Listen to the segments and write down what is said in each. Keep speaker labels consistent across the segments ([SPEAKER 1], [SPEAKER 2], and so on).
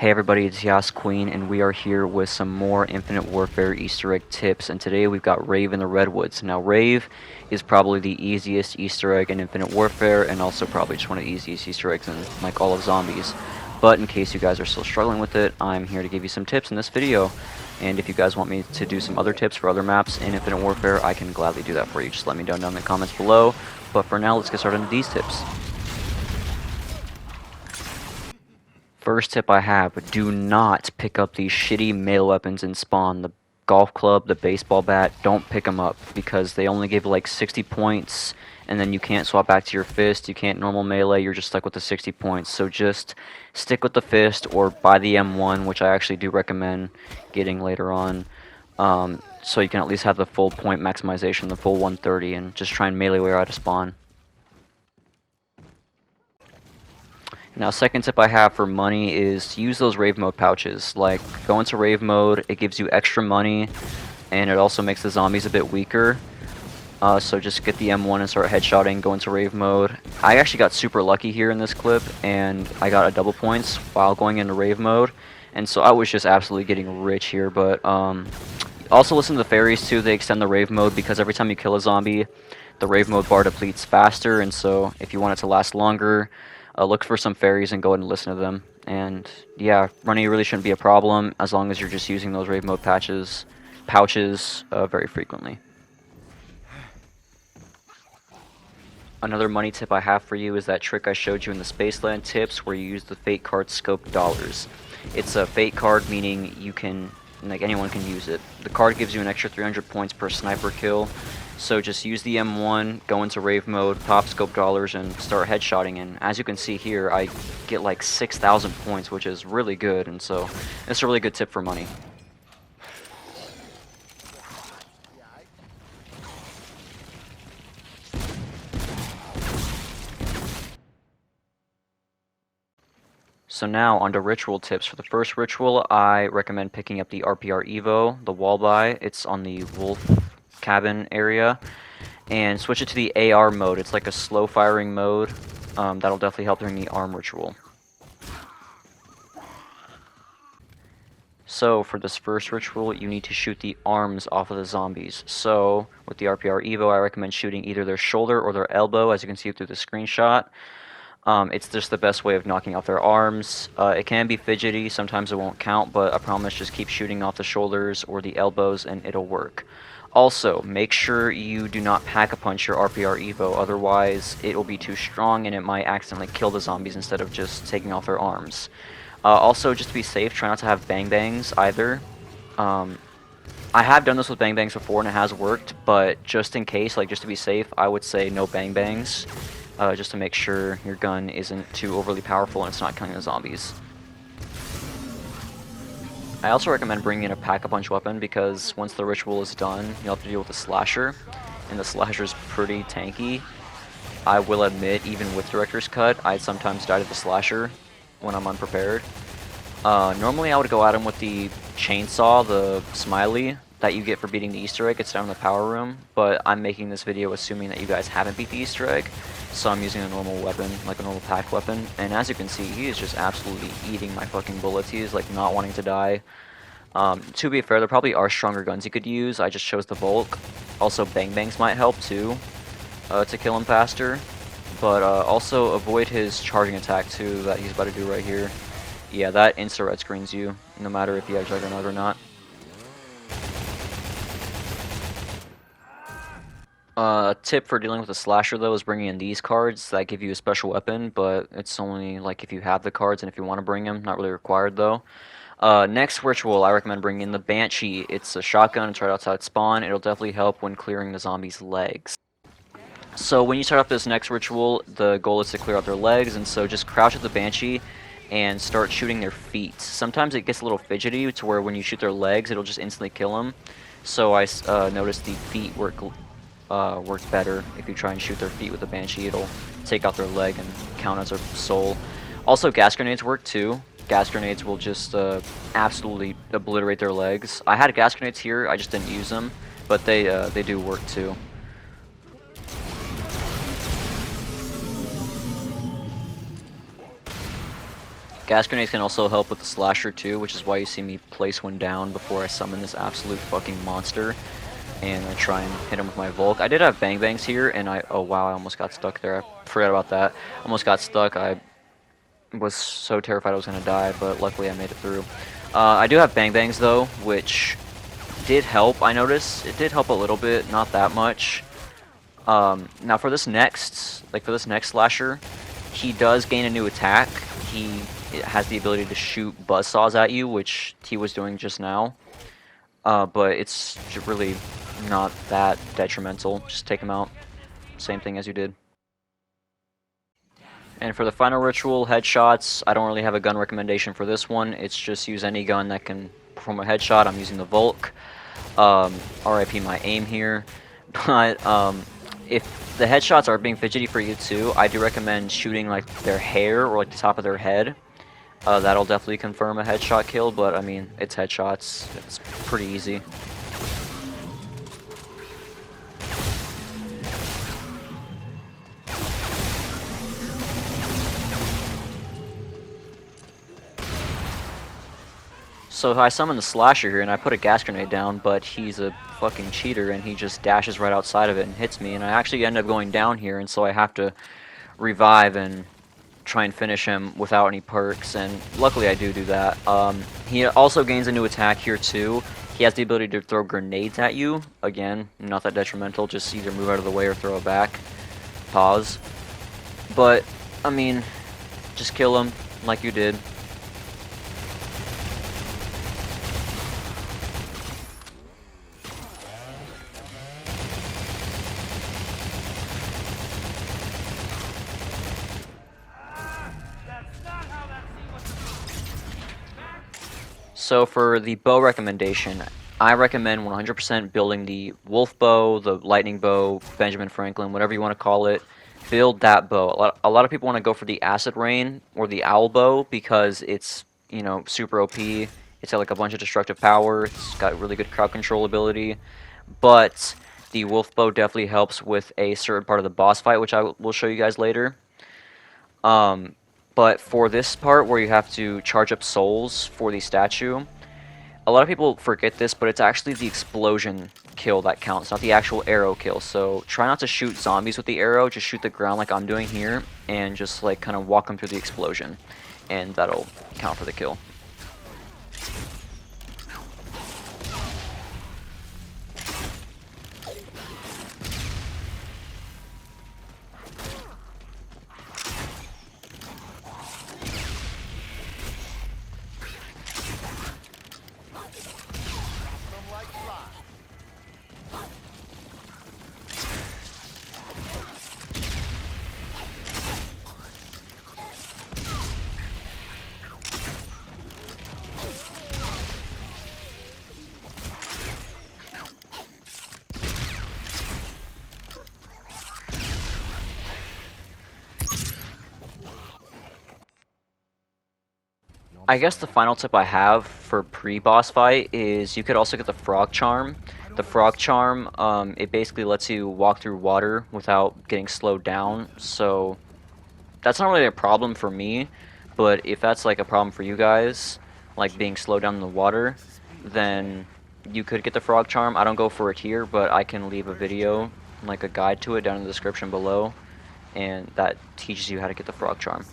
[SPEAKER 1] Hey everybody, it's Yas Queen, and we are here with some more Infinite Warfare Easter egg tips. And today we've got Rave in the Redwoods. Now, Rave is probably the easiest Easter egg in Infinite Warfare, and also probably just one of the easiest Easter eggs in like all of zombies. But in case you guys are still struggling with it, I'm here to give you some tips in this video. And if you guys want me to do some other tips for other maps in Infinite Warfare, I can gladly do that for you. Just let me know down in the comments below. But for now, let's get started into these tips. First tip I have, do not pick up these shitty melee weapons in spawn. The golf club, the baseball bat, don't pick them up because they only give like 60 points and then you can't swap back to your fist, you can't normal melee, you're just stuck with the 60 points. So just stick with the fist or buy the M1, which I actually do recommend getting later on. So you can at least have the full point maximization, the full 130, and just try and melee way out of spawn. Now, second tip I have for money is use those Rave mode pouches. Like, go into Rave mode, it gives you extra money, and it also makes the zombies a bit weaker. So just get the M1 and start headshotting, go into Rave mode. I actually got super lucky here in this clip, and I got a double points while going into Rave mode. And so I was just absolutely getting rich here, but also listen to the fairies too. They extend the Rave mode because every time you kill a zombie, the Rave mode bar depletes faster, and so if you want it to last longer, look for some fairies and go ahead and listen to them. And yeah, running really shouldn't be a problem as long as you're just using those Rave mode pouches very frequently. Another money tip I have for you is that trick I showed you in the Spaceland tips where you use the fate card scope dollars. It's a fate card, meaning you can, like, anyone can use it. The card gives you an extra 300 points per sniper kill. So just use the M1, go into Rave mode, pop scope dollars, and start headshotting. And as you can see here, I get like 6,000 points, which is really good. And so it's a really good tip for money. So now onto ritual tips. For the first ritual, I recommend picking up the RPR Evo, the wall buy. It's on the wolf cabin area. And switch it to the AR mode. It's like a slow firing mode. That'll definitely help during the arm ritual. So for this first ritual, you need to shoot the arms off of the zombies. So with the RPR Evo, I recommend shooting either their shoulder or their elbow, as you can see through the screenshot. It's just the best way of knocking off their arms. It can be fidgety, sometimes it won't count, but I promise just keep shooting off the shoulders or the elbows and it'll work. Also, make sure you do not pack-a-punch your RPR Evo, otherwise it will be too strong and it might accidentally kill the zombies instead of just taking off their arms. Also, just to be safe, try not to have bang-bangs either. I have done this with bang-bangs before and it has worked, but just in case, like just to be safe, I would say no bang-bangs. Just to make sure your gun isn't too overly powerful and it's not killing the zombies. I also recommend bringing in a pack-a-punch weapon because once the ritual is done, you'll have to deal with the slasher, and the slasher is pretty tanky. I will admit, even with Director's Cut, I sometimes die to the slasher when I'm unprepared. Normally I would go at him with the chainsaw, the smiley, that you get for beating the Easter egg. It's down in the power room, but I'm making this video assuming that you guys haven't beat the Easter egg, so I'm using a normal weapon, like a normal pack weapon, and as you can see, he is just absolutely eating my fucking bullets. He is like not wanting to die. To be fair, there probably are stronger guns you could use. I just chose the bulk. Also, bang-bangs might help too, to kill him faster, but also avoid his charging attack too that he's about to do right here. Yeah, that insta-red screens you, no matter if you have Juggernaut or not. A tip for dealing with a slasher though is bringing in these cards that give you a special weapon, but it's only like if you have the cards and if you want to bring them, not really required though. Next ritual, I recommend bringing in the Banshee. It's a shotgun, it's right outside spawn. It'll definitely help when clearing the zombies' legs. So when you start up this next ritual, the goal is to clear out their legs, and so just crouch at the Banshee and start shooting their feet. Sometimes it gets a little fidgety to where when you shoot their legs, it'll just instantly kill them. So I noticed the feet works better. If you try and shoot their feet with a Banshee, it'll take out their leg and count as a soul. Also, gas grenades work too. Gas grenades will just absolutely obliterate their legs. I had gas grenades here, I just didn't use them, but they do work too. gas grenades can also help with the slasher too, which is why you see me place one down before I summon this absolute fucking monster. And I try and hit him with my Volk. I did have Bang Bangs here, and oh wow, I almost got stuck there. I forgot about that. Almost got stuck. I was so terrified I was going to die, but luckily I made it through. I do have Bang Bangs though, which did help, I noticed. It did help a little bit, not that much. Now for this next slasher, he does gain a new attack. He has the ability to shoot buzzsaws at you, which he was doing just now. But it's really not that detrimental. Just take him out. Same thing as you did. And for the final ritual, headshots, I don't really have a gun recommendation for this one. It's just use any gun that can perform a headshot. I'm using the Volk. RIP my aim here. But if the headshots are being fidgety for you too, I do recommend shooting like their hair or like the top of their head. That'll definitely confirm a headshot kill, but I mean, it's headshots. It's pretty easy. So I summon the slasher here and I put a gas grenade down, but he's a fucking cheater and he just dashes right outside of it and hits me, and I actually end up going down here, and so I have to revive and try and finish him without any perks, and luckily I do that. He also gains a new attack here too. He has the ability to throw grenades at you. Again, not that detrimental, just either move out of the way or throw it back. Pause. But, I mean, just kill him like you did. So for the bow recommendation, I recommend 100% building the wolf bow, the lightning bow, Benjamin Franklin, whatever you want to call it. Build that bow. A lot of people want to go for the acid rain or the owl bow because it's, you know, super OP. It's got like a bunch of destructive power. It's got really good crowd control ability. But the wolf bow definitely helps with a certain part of the boss fight, which I will show you guys later. But for this part where you have to charge up souls for the statue, a lot of people forget this, but it's actually the explosion kill that counts, not the actual arrow kill. So try not to shoot zombies with the arrow, just shoot the ground like I'm doing here, and just like kind of walk them through the explosion, and that'll count for the kill. I guess the final tip I have for pre-boss fight is you could also get the Frog Charm. The Frog Charm, it basically lets you walk through water without getting slowed down, so that's not really a problem for me, but if that's like a problem for you guys, like being slowed down in the water, then you could get the Frog Charm. I don't go for it here, but I can leave a video, like a guide to it down in the description below, and that teaches you how to get the Frog Charm.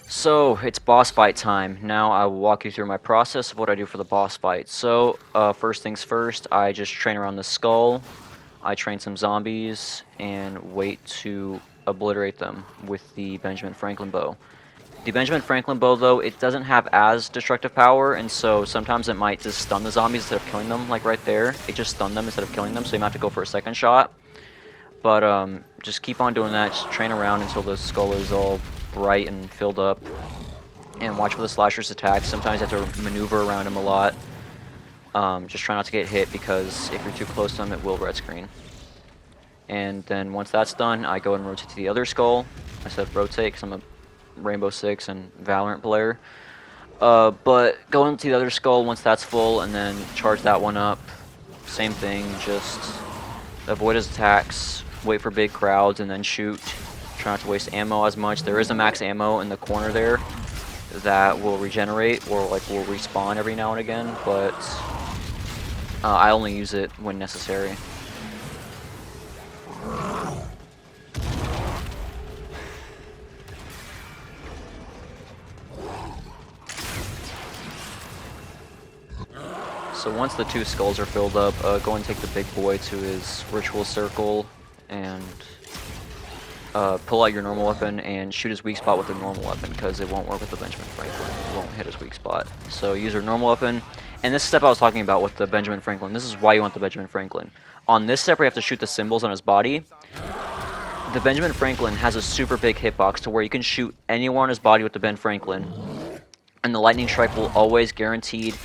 [SPEAKER 1] So, it's boss fight time. Now I will walk you through my process of what I do for the boss fight. So, first things first, I just train around the skull, I train some zombies, and wait to obliterate them with the Benjamin Franklin bow. The Benjamin Franklin bow, though, it doesn't have as destructive power, and so sometimes it might just stun the zombies instead of killing them, like right there. It just stunned them instead of killing them, so you might have to go for a second shot. But, just keep on doing that, just train around until the skull is all bright and filled up, and watch for the slasher's attacks. Sometimes you have to maneuver around him a lot. Just try not to get hit, because if you're too close to him, it will red screen. And then once that's done, I go and rotate to the other skull. I said rotate because I'm a Rainbow Six and Valorant player. But go into the other skull once that's full, and then charge that one up. Same thing, just avoid his attacks, wait for big crowds, and then shoot. Try not to waste ammo as much. There is a max ammo in the corner there that will regenerate or like will respawn every now and again, but I only use it when necessary. So once the 2 skulls are filled up, go and take the big boy to his ritual circle and pull out your normal weapon and shoot his weak spot with the normal weapon, because it won't work with the Benjamin Franklin. It won't hit his weak spot. So use your normal weapon. And this step I was talking about with the Benjamin Franklin, this is why you want the Benjamin Franklin. On this step where you have to shoot the symbols on his body, the Benjamin Franklin has a super big hitbox to where you can shoot anyone on his body with the Ben Franklin, and the lightning strike will always guaranteed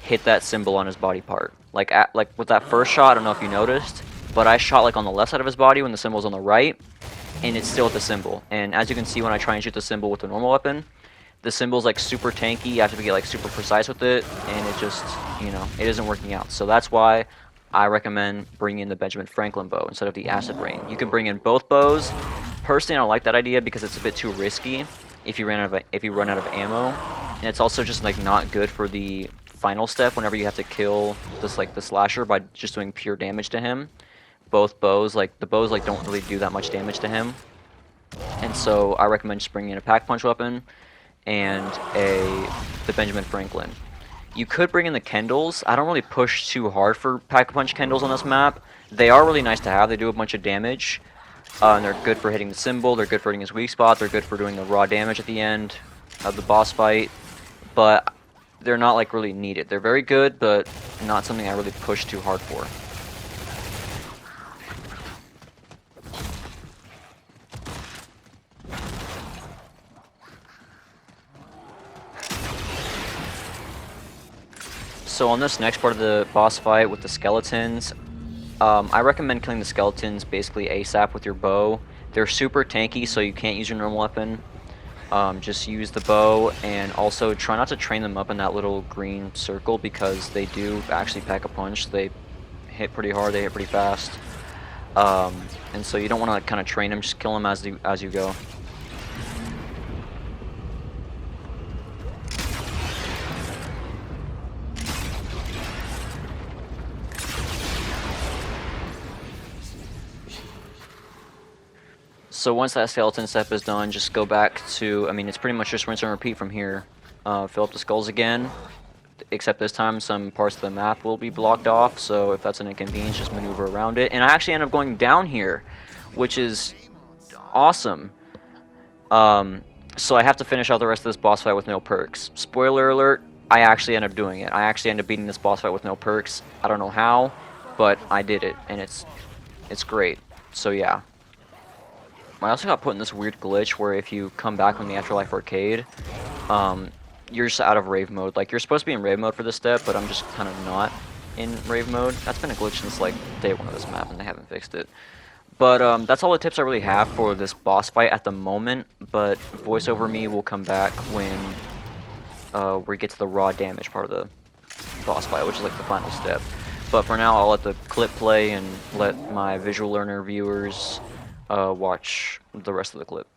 [SPEAKER 1] hit that symbol on his body part. Like with that first shot, I don't know if you noticed, but I shot like on the left side of his body when the symbol's on the right, and it's still at the symbol. And as you can see, when I try and shoot the symbol with the normal weapon, the symbol's like super tanky. You have to get like super precise with it, and it just, you know, it isn't working out. So that's why I recommend bringing in the Benjamin Franklin bow instead of the acid rain. You can bring in both bows. Personally, I don't like that idea because it's a bit too risky if you run out of ammo, and it's also just like not good for the final step whenever you have to kill this the slasher by just doing pure damage to him. Both bows, like the bows don't really do that much damage to him, and so I recommend just bringing in a pack punch weapon and the Benjamin Franklin. You could bring in the Kendalls. I don't really push too hard for pack punch Kendalls on this map. They are really nice to have. They do a bunch of damage, and they're good for hitting the symbol. They're good for hitting his weak spot. They're good for doing the raw damage at the end of the boss fight, but they're not like really needed. They're very good, but not something I really push too hard for. So on this next part of the boss fight with the skeletons, I recommend killing the skeletons basically ASAP with your bow. They're super tanky, so you can't use your normal weapon. Just use the bow, and also try not to train them up in that little green circle, because they do actually pack a punch. They hit pretty hard, they hit pretty fast, and so you don't want to kind of train them. Just kill them as you go. So once that skeleton step is done, just go back to, I mean, it's pretty much just rinse and repeat from here. Fill up the skulls again, except this time some parts of the map will be blocked off, so if that's an inconvenience, just maneuver around it. And I actually end up going down here, which is awesome. So I have to finish out the rest of this boss fight with no perks. Spoiler alert, I actually end up doing it. I actually end up beating this boss fight with no perks. I don't know how, but I did it, and it's great. So yeah. I also got put in this weird glitch where if you come back from the Afterlife Arcade, you're just out of Rave mode. Like, you're supposed to be in Rave mode for this step, but I'm just kind of not in Rave mode. That's been a glitch since, like, day 1 of this map, and they haven't fixed it. But that's all the tips I really have for this boss fight at the moment, but Voice Over Me will come back when we get to the raw damage part of the boss fight, which is, like, the final step. But for now, I'll let the clip play and let my visual learner viewers watch the rest of the clip.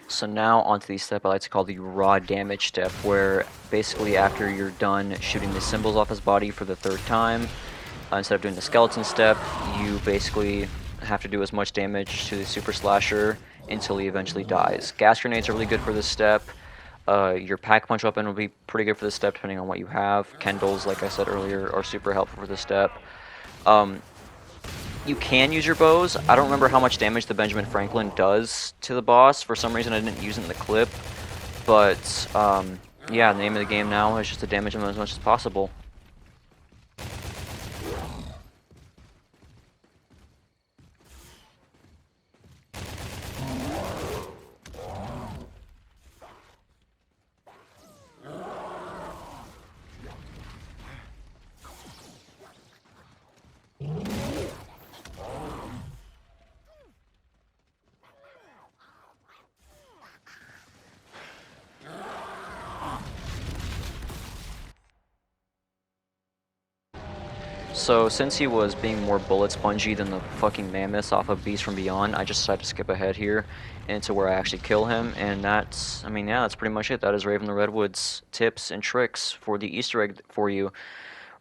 [SPEAKER 1] So now onto the step I like to call the raw damage step, where basically after you're done shooting the symbols off his body for the 3rd time, instead of doing the skeleton step, you basically have to do as much damage to the super slasher until he eventually dies. Gas grenades are really good for this step. Your pack punch weapon will be pretty good for this step depending on what you have. Kendalls, like I said earlier, are super helpful for this step. You can use your bows. I don't remember how much damage the Benjamin Franklin does to the boss. For some reason I didn't use it in the clip. But yeah, the name of the game now is just to damage him as much as possible. So since he was being more bullet spongy than the fucking mammoths off of Beast from Beyond, I just decided to skip ahead here into where I actually kill him, and that's, I mean, yeah, that's pretty much it. That is Rave in the Redwoods tips and tricks for the Easter egg for you.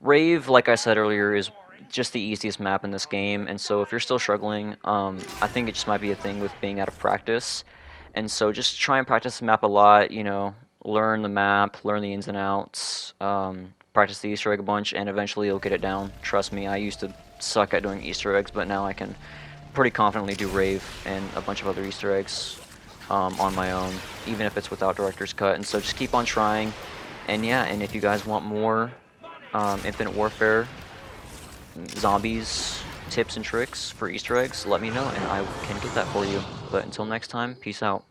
[SPEAKER 1] Rave, like I said earlier, is just the easiest map in this game, and so if you're still struggling, I think it just might be a thing with being out of practice. And so just try and practice the map a lot, you know, learn the map, learn the ins and outs, practice the Easter egg a bunch, and eventually you'll get it down. Trust me, I used to suck at doing Easter eggs, but now I can pretty confidently do Rave and a bunch of other Easter eggs on my own, even if it's without Director's Cut. And so just keep on trying. And yeah, and if you guys want more Infinite Warfare zombies tips and tricks for Easter eggs, let me know and I can get that for you. But until next time, peace out.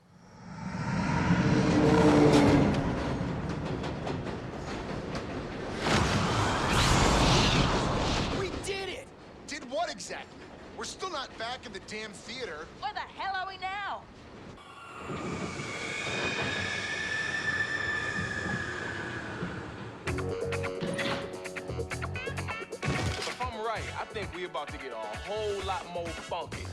[SPEAKER 2] Exactly. We're still not back in the damn theater.
[SPEAKER 3] Where the hell are we now?
[SPEAKER 4] If I'm right, I think we're about to get a whole lot more funky.